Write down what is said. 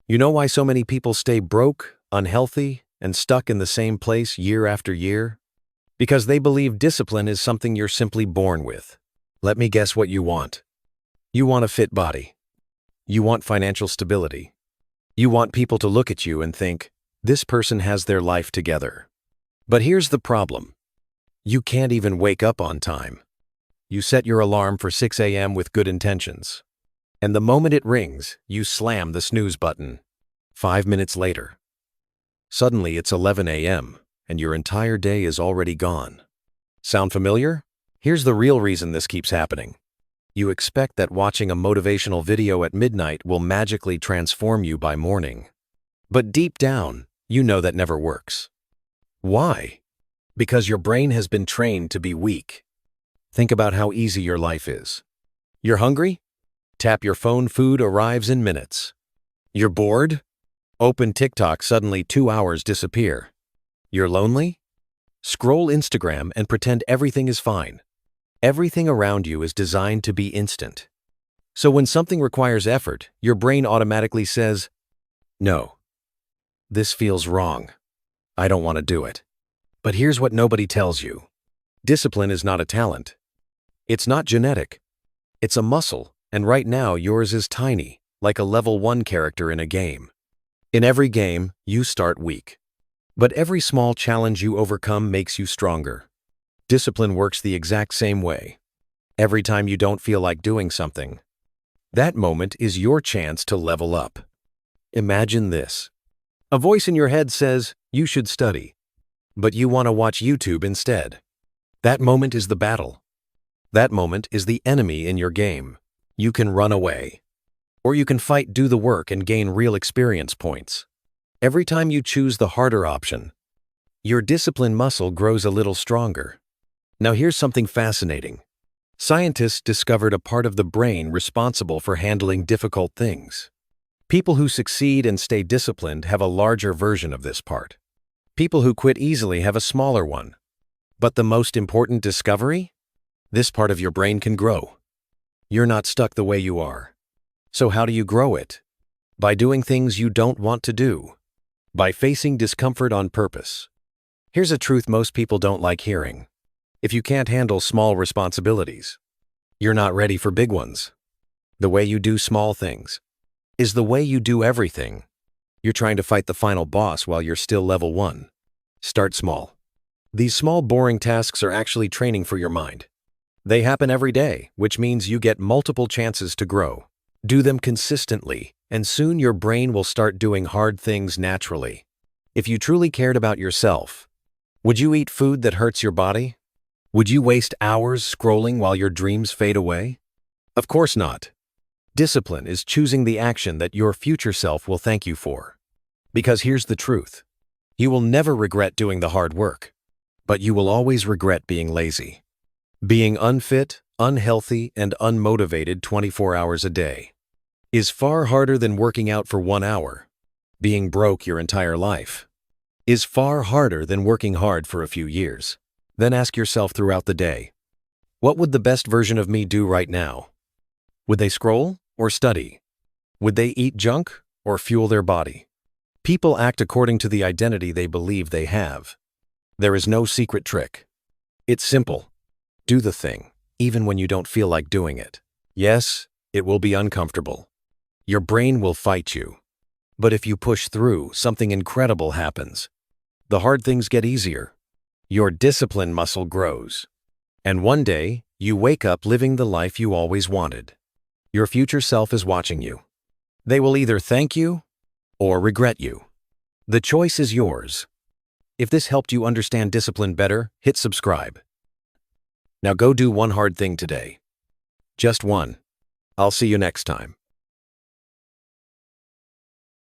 You know why so many people stay broke, unhealthy, and stuck in the same place year after year? Because they believe discipline is something you're simply born with. Let me guess what you want. You want a fit body. You want financial stability. You want people to look at you and think, this person has their life together. But here's the problem. You can't even wake up on time. You set your alarm for 6 a.m. with good intentions. And the moment it rings, you slam the snooze button. 5 minutes later. Suddenly it's 11 a.m., and your entire day is already gone. Sound familiar? Here's the real reason this keeps happening. You expect that watching a motivational video at midnight will magically transform you by morning. But deep down, you know that never works. Why? Because your brain has been trained to be weak. Think about how easy your life is. You're hungry? Tap your phone, food arrives in minutes. You're bored? Open TikTok, suddenly 2 hours disappear. You're lonely? Scroll Instagram and pretend everything is fine. Everything around you is designed to be instant. So when something requires effort, your brain automatically says, no, this feels wrong. I don't want to do it. But here's what nobody tells you. Discipline is not a talent. It's not genetic. It's a muscle, and right now yours is tiny, like a level 1 character in a game. In every game, you start weak. But every small challenge you overcome makes you stronger. Discipline works the exact same way. Every time you don't feel like doing something, that moment is your chance to level up. Imagine this. A voice in your head says, you should study. But you want to watch YouTube instead. That moment is the battle. That moment is the enemy in your game. You can run away. Or you can fight, do the work, and gain real experience points. Every time you choose the harder option, your discipline muscle grows a little stronger. Now here's something fascinating. Scientists discovered a part of the brain responsible for handling difficult things. People who succeed and stay disciplined have a larger version of this part. People who quit easily have a smaller one. But the most important discovery? This part of your brain can grow. You're not stuck the way you are. So how do you grow it? By doing things you don't want to do. By facing discomfort on purpose. Here's a truth most people don't like hearing. If you can't handle small responsibilities, you're not ready for big ones. The way you do small things is the way you do everything. You're trying to fight the final boss while you're still level 1. Start small. These small, boring tasks are actually training for your mind. They happen every day, which means you get multiple chances to grow. Do them consistently, and soon your brain will start doing hard things naturally. If you truly cared about yourself, would you eat food that hurts your body? Would you waste hours scrolling while your dreams fade away? Of course not. Discipline is choosing the action that your future self will thank you for. Because here's the truth. You will never regret doing the hard work, but you will always regret being lazy. Being unfit, unhealthy, and unmotivated 24 hours a day is far harder than working out for 1 hour. Being broke your entire life is far harder than working hard for a few years. Then ask yourself throughout the day, what would the best version of me do right now? Would they scroll or study? Would they eat junk or fuel their body? People act according to the identity they believe they have. There is no secret trick. It's simple. Do the thing, even when you don't feel like doing it. Yes, it will be uncomfortable. Your brain will fight you. But if you push through, something incredible happens. The hard things get easier. Your discipline muscle grows. And one day, you wake up living the life you always wanted. Your future self is watching you. They will either thank you or regret you. The choice is yours. If this helped you understand discipline better, hit subscribe. Now go do one hard thing today. Just one. I'll see you next time.